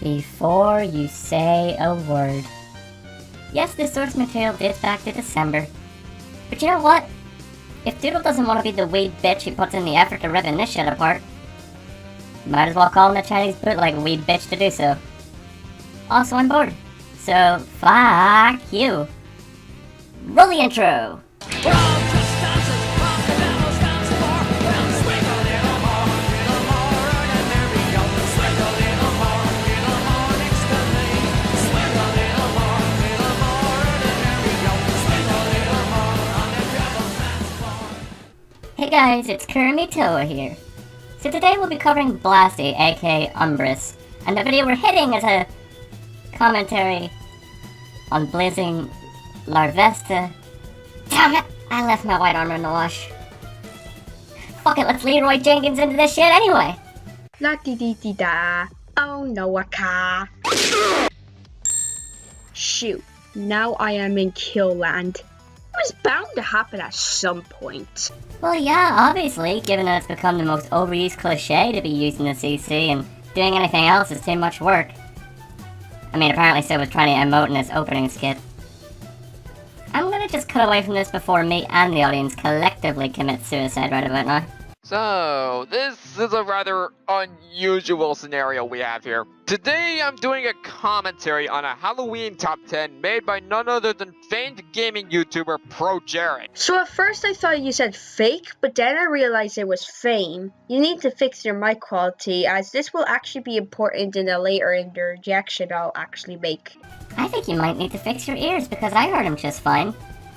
before you say a word. Yes, this source material dates back to December. But you know what? If Doodle doesn't want to be the weed bitch who puts in the effort to ripping this shit apart, might as well call him the Chinese bootleg weed bitch to do so. Also, I'm bored. So, fuck you. Roll the intro! Hey guys, it's Kurumitoa here. So today we'll be covering Blasty, aka Umbrus, and the video we're hitting is a commentary on blazing larvesta. Damn it! I left my white armor in the wash. Fuck it, let's Leroy Jenkins into this shit anyway! La di di di da. Oh no, a car. Shoot, now I am in Kill Land. It was bound to happen at some point. Well yeah, obviously, given that it's become the most overused cliche to be used in the CC, and doing anything else is too much work. I mean, apparently so was trying to emote in this opening skit. I'm gonna just cut away from this before me and the audience collectively commit suicide right about now. So, this is a rather unusual scenario we have here. Today, I'm doing a commentary on a Halloween top 10 made by none other than famed gaming YouTuber Pro Jared. So at first I thought you said fake, but then I realized it was fame. You need to fix your mic quality, as this will actually be important in a later interjection I'll actually make. I think you might need to fix your ears, because I heard him just fine.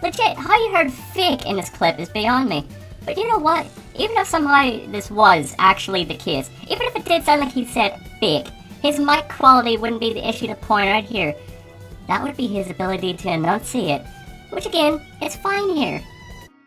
Legit, how you heard fake in this clip is beyond me. But you know what? Even if somehow this was actually the case, even if it did sound like he said fake, his mic quality wouldn't be the issue to point out here. That would be his ability to enunciate, which again, is fine here.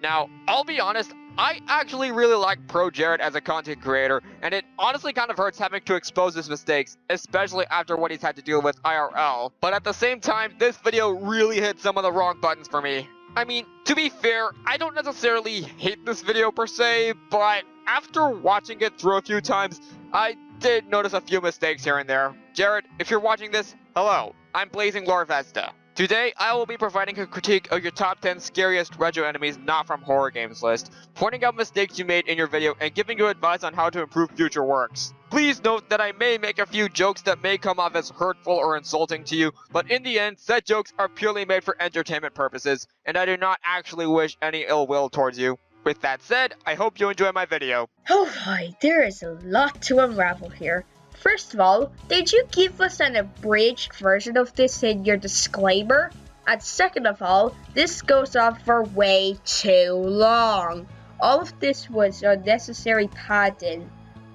Now, I'll be honest, I actually really like Pro Jared as a content creator, and it honestly kind of hurts having to expose his mistakes, especially after what he's had to deal with IRL. But at the same time, this video really hit some of the wrong buttons for me. I mean, to be fair, I don't necessarily hate this video per se, but after watching it through a few times, I did notice a few mistakes here and there. Jared, if you're watching this, hello, I'm Blazing Larvesta. Today, I will be providing a critique of your top 10 scariest retro enemies not from horror games list, pointing out mistakes you made in your video and giving you advice on how to improve future works. Please note that I may make a few jokes that may come off as hurtful or insulting to you, but in the end, said jokes are purely made for entertainment purposes, and I do not actually wish any ill will towards you. With that said, I hope you enjoy my video. Oh boy, there is a lot to unravel here. First of all, did you give us an abridged version of this in your disclaimer? And second of all, this goes on for way too long. All of this was unnecessary padding.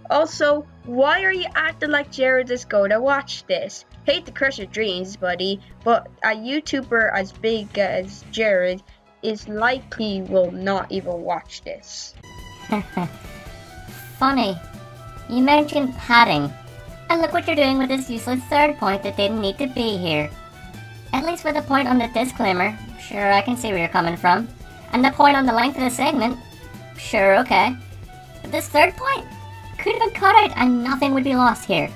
Also, why are you acting like Jared is going to watch this? Hate to crush your dreams, buddy, but a YouTuber as big as Jared is likely will not even watch this. Funny. You mentioned padding. And look what you're doing with this useless third point that didn't need to be here. At least with the point on the disclaimer, sure, I can see where you're coming from. And the point on the length of the segment, sure, okay. But this third point could have been cut out and nothing would be lost here.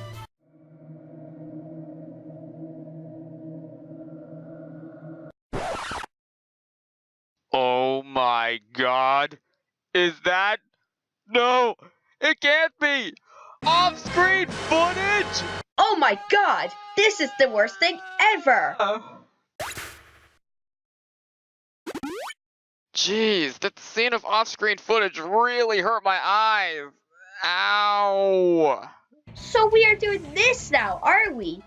Oh my god. Is that? No! It can't be! Off-screen footage! Oh my god! This is the worst thing ever! Jeez, that scene of off-screen footage really hurt my eyes. Ow! So we are doing this now, are we?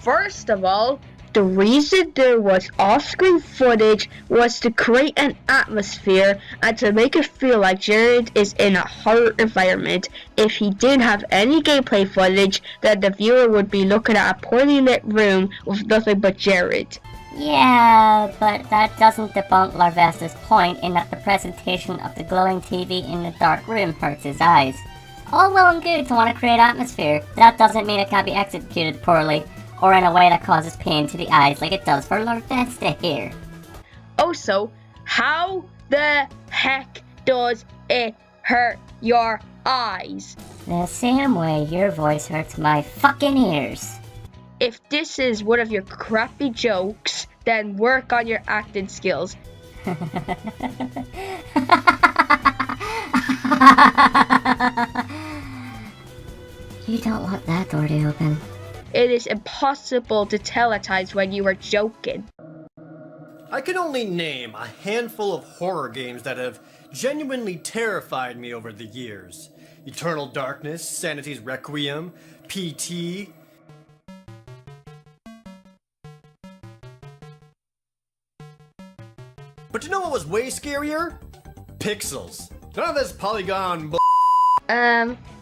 First of all, the reason there was off-screen footage was to create an atmosphere and to make it feel like Jared is in a horror environment. If he didn't have any gameplay footage, then the viewer would be looking at a poorly lit room with nothing but Jared. Yeah, but that doesn't debunk Larvesta's point in that the presentation of the glowing TV in the dark room hurts his eyes. All well and good to want to create atmosphere, that doesn't mean it can't be executed poorly, or in a way that causes pain to the eyes like it does for Larvesta here. Also, how the heck does it hurt your eyes? The same way your voice hurts my fucking ears. If this is one of your crappy jokes, then work on your acting skills. You don't want that door to open. It is impossible to tell at times when you are joking. I can only name a handful of horror games that have genuinely terrified me over the years. Eternal Darkness, Sanity's Requiem, PT. But you know what was way scarier? Pixels. None of this polygon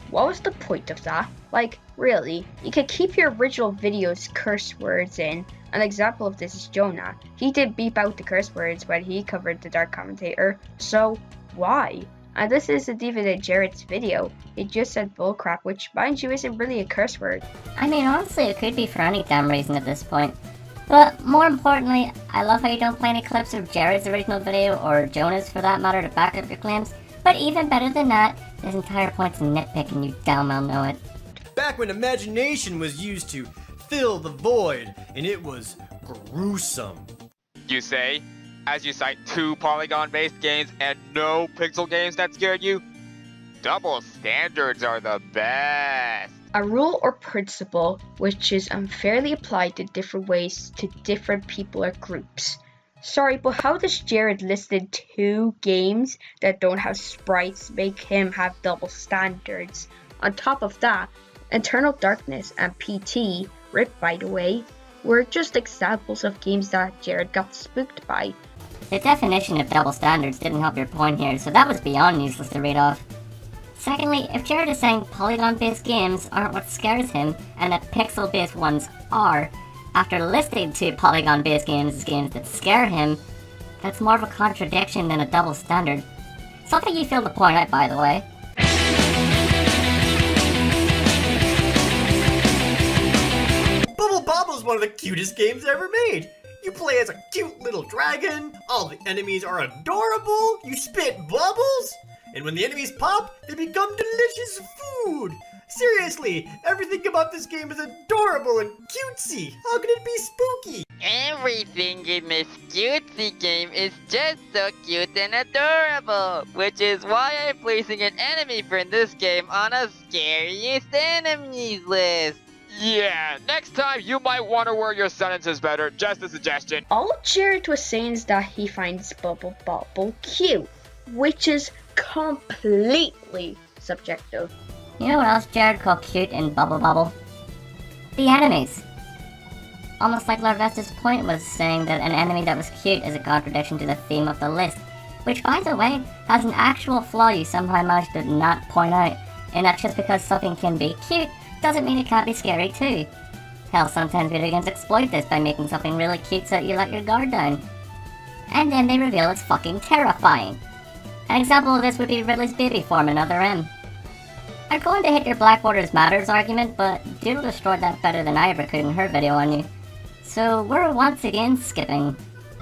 What was the point of that? Like, really, you could keep your original videos curse words in. An example of this is Jonah. He did beep out the curse words when he covered the Dark Commentator, so why? And this isn't even in Jared's video. He just said bullcrap, which, mind you, isn't really a curse word. I mean, honestly, it could be for any damn reason at this point. But more importantly, I love how you don't play any clips of Jared's original video, or Jonah's for that matter, to back up your claims. But even better than that, this entire point's nitpicking, you damn well know it. back when imagination was used to fill the void, and it was gruesome. You say, as you cite 2 polygon-based games and no pixel games that scared you? Double standards are the best. A rule or principle which is unfairly applied in different ways to different people or groups. Sorry, but how does Jared listed 2 games that don't have sprites make him have double standards? On top of that, Eternal Darkness and PT, RIP by the way, were just examples of games that Jared got spooked by. The definition of double standards didn't help your point here, so that was beyond useless to read off. Secondly, if Jared is saying polygon-based games aren't what scares him, and that pixel-based ones are, after listing 2 polygon-based games as games that scare him, that's more of a contradiction than a double standard. Something you failed to point out, by the way. Bubble Bobble's one of the cutest games ever made. You play as a cute little dragon, all the enemies are adorable, you spit bubbles, and when the enemies pop, they become delicious food. Seriously, everything about this game is adorable and cutesy. How can it be spooky? Everything in this cutesy game is just so cute and adorable, which is why I'm placing an enemy friend this game on a scariest enemies list. Yeah, next time you might want to word your sentences better, just a suggestion. All Jared was saying is that he finds Bubble Bobble cute, which is completely subjective. You know what else Jared called cute in Bubble Bobble? The enemies. Almost like Larvesta's point was saying that an enemy that was cute is a contradiction to the theme of the list, which by the way, has an actual flaw you somehow managed to not point out, in that just because something can be cute doesn't mean it can't be scary too. Hell, sometimes video games exploit this by making something really cute so that you let your guard down. And then they reveal it's fucking terrifying. An example of this would be Ridley's baby form in Other M. I'm going to hit your Black Waters Matters argument, but Doodle destroyed that better than I ever could in her video on you. So we're once again skipping.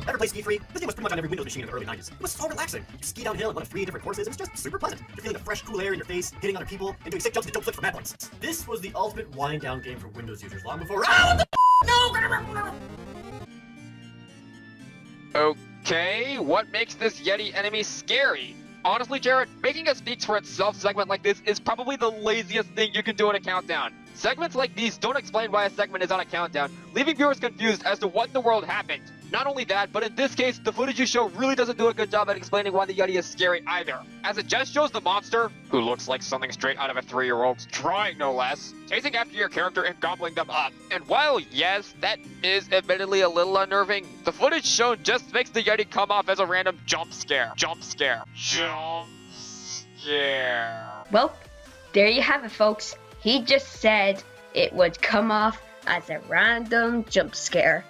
Ever play Ski Free? This game was pretty much on every Windows machine in the early 90s. It was so relaxing. You ski downhill in one of 3 different courses. It was just super pleasant. You're feeling the fresh, cool air in your face, hitting other people, and doing sick jumps and jump flips for mad points. This was the ultimate wind-down game for Windows users long before— what the No! Okay, what makes this Yeti enemy scary? Honestly, Jared, making a speaks for itself segment like this is probably the laziest thing you can do in a countdown. Segments like these don't explain why a segment is on a countdown, leaving viewers confused as to what in the world happened. Not only that, but in this case, the footage you show really doesn't do a good job at explaining why the Yeti is scary either, as it just shows the monster, who looks like something straight out of a 3-year-old's trying no less, chasing after your character and gobbling them up. And while, yes, that is admittedly a little unnerving, the footage shown just makes the Yeti come off as a random jump scare. Jump scare. Jump scare. Well, there you have it, folks. He just said it would come off as a random jump scare.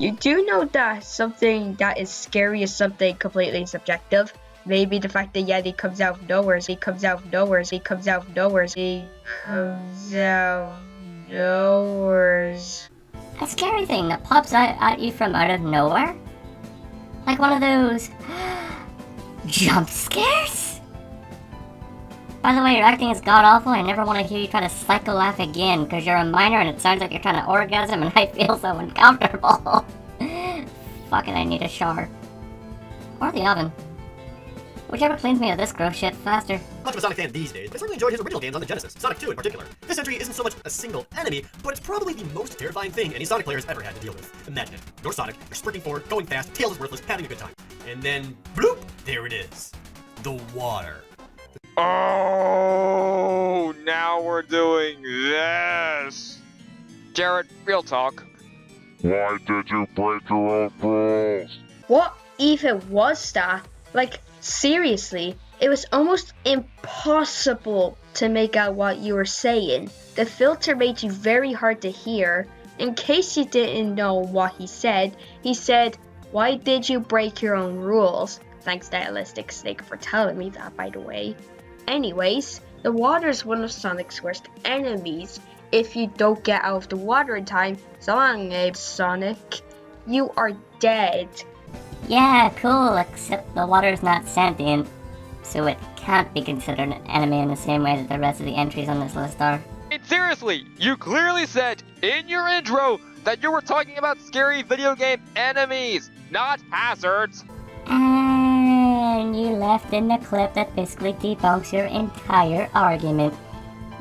You do know that something that is scary is something completely subjective. Maybe the fact that Yeti comes out of nowhere, he comes out of nowhere, he comes out of nowhere, he comes out of nowhere. A scary thing that pops out at you from out of nowhere? Like one of those jump scares? By the way, your acting is god-awful. I never want to hear you try to psycho-laugh again, because you're a minor and it sounds like you're trying to orgasm and I feel so uncomfortable. Fucking, I need a shower. Or the oven. Whichever cleans me of this gross shit faster. Much of a Sonic fan these days, but I certainly enjoyed his original games on the Genesis, Sonic 2 in particular. This entry isn't so much a single enemy, but it's probably the most terrifying thing any Sonic player has ever had to deal with. Imagine it. You're Sonic, you're sprinting forward, going fast, Tails is worthless, having a good time. And then, bloop, there it is. The water. Oh, now we're doing this. Jared, real talk. Why did you break your own rules? What even was that? Like, seriously, it was almost impossible to make out what you were saying. The filter made you very hard to hear. In case you didn't know what he said, "Why did you break your own rules?" Thanks Stylistic Snake for telling me that, by the way. Anyways, the water is one of Sonic's worst enemies. If you don't get out of the water in time, so long, Abe Sonic, you are dead. Yeah, cool, except the water's not sentient, so it can't be considered an enemy in the same way that the rest of the entries on this list are. And seriously, you clearly said in your intro that you were talking about scary video game enemies, not hazards. And you left in the clip that basically debunks your entire argument.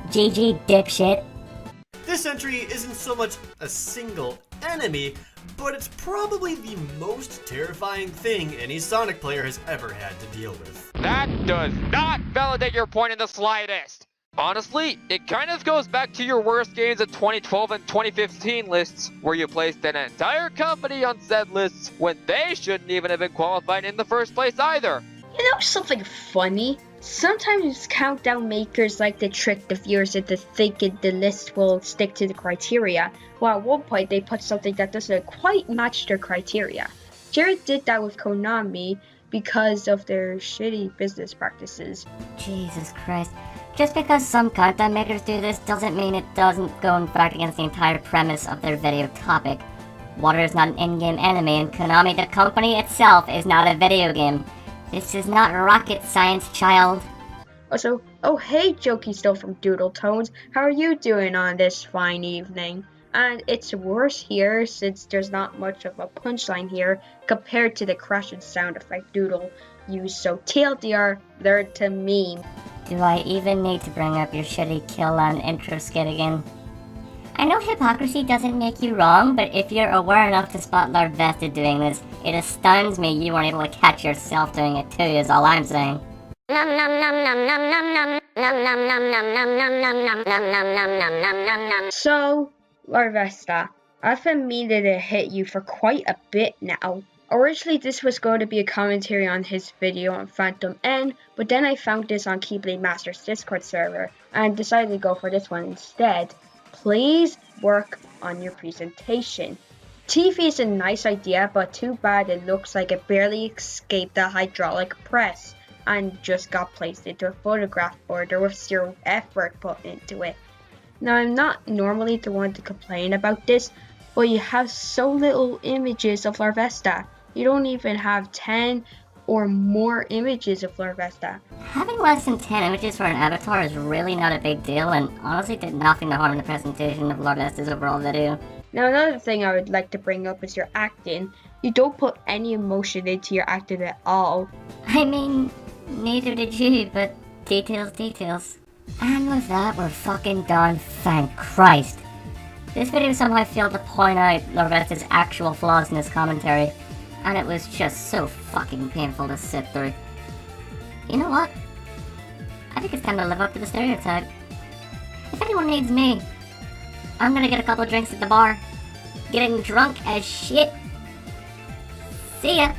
GG, dipshit. This entry isn't so much a single enemy, but it's probably the most terrifying thing any Sonic player has ever had to deal with. That does not validate your point in the slightest. Honestly, it kind of goes back to your worst games of 2012 and 2015 lists, where you placed an entire company on said lists when they shouldn't even have been qualified in the first place either. You know something funny? Sometimes countdown makers like to trick the viewers into thinking the list will stick to the criteria, while at one point they put something that doesn't quite match their criteria. Jared did that with Konami because of their shitty business practices. Jesus Christ. Just because some content makers do this doesn't mean it doesn't go in fact against the entire premise of their video topic. Water is not an in-game enemy, and Konami, the company itself, is not a video game. This is not rocket science, child. Also, oh hey Jokey still from Doodle Tones, how are you doing on this fine evening? And it's worse here since there's not much of a punchline here compared to the crashing sound effect Doodle used, so TLDR, learn to meme. Do I even need to bring up your shitty Killland intro skit again? I know hypocrisy doesn't make you wrong, but if you're aware enough to spot larvesta doing this, it astounds me you weren't able to catch yourself doing it too, is all I'm saying. So, larvesta, I've been meaning to hit you for quite a bit now. Originally this was going to be a commentary on his video on Phantom N, but then I found this on Keyblade Master's Discord server and decided to go for this one instead. Please work on your presentation. TV is a nice idea, but too bad it looks like it barely escaped the hydraulic press and just got placed into a photograph border with zero effort put into it. Now, I'm not normally the one to complain about this, but you have so little images of larvesta. You don't even have 10 or more images of larvesta. Having less than 10 images for an avatar is really not a big deal, and honestly did nothing to harm the presentation of larvesta's overall video. Now, another thing I would like to bring up is your acting. You don't put any emotion into your acting at all. I mean, neither did you, but details. And with that, we're fucking done, thank Christ. This video somehow failed to point out larvesta's actual flaws in his commentary, and it was just so fucking painful to sit through. You know what? I think it's time to live up to the stereotype. If anyone needs me, I'm gonna get a couple drinks at the bar, getting drunk as shit. See ya!